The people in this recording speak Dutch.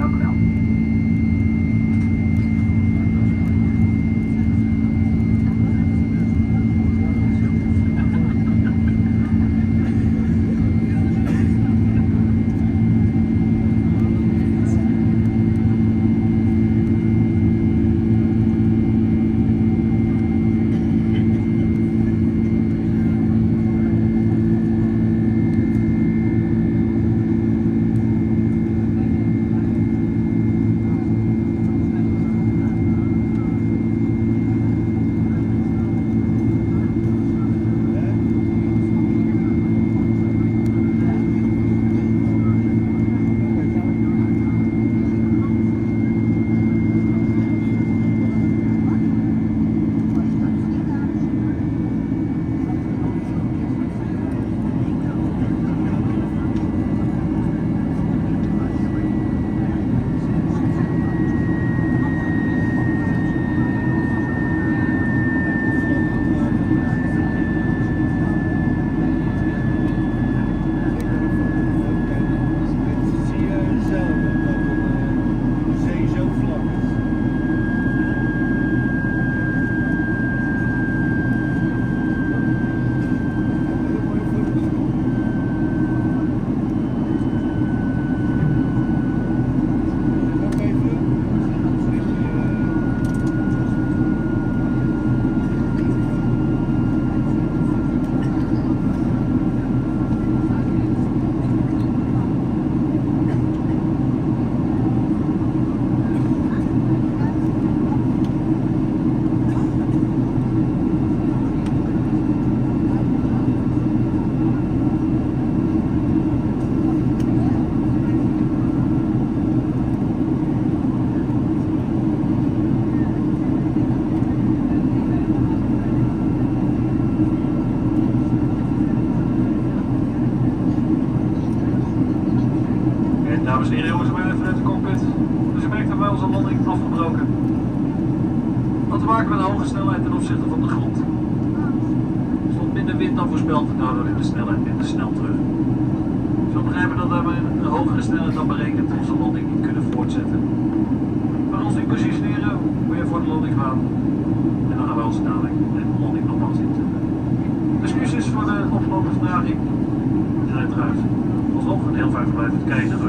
Dank u wel. Dames en heren, jongens, we zijn vanuit de cockpit. Dus u merkt dat bij onze landing afgebroken. Wat te maken met een hoge snelheid ten opzichte van de grond. Er stond minder wind dan voorspeld, daardoor in de snelheid minder snel terug. Je zal begrijpen dat we een hogere snelheid dan berekend onze landing niet kunnen voortzetten. We gaan ons nu positioneren, weer voor de landingsbaan. En dan gaan we onze dadelijk de landing nogmaals inzetten. Excuses voor de opgelopen vertraging. En uiteraard alsnog een heel fijn verblijf te kijken.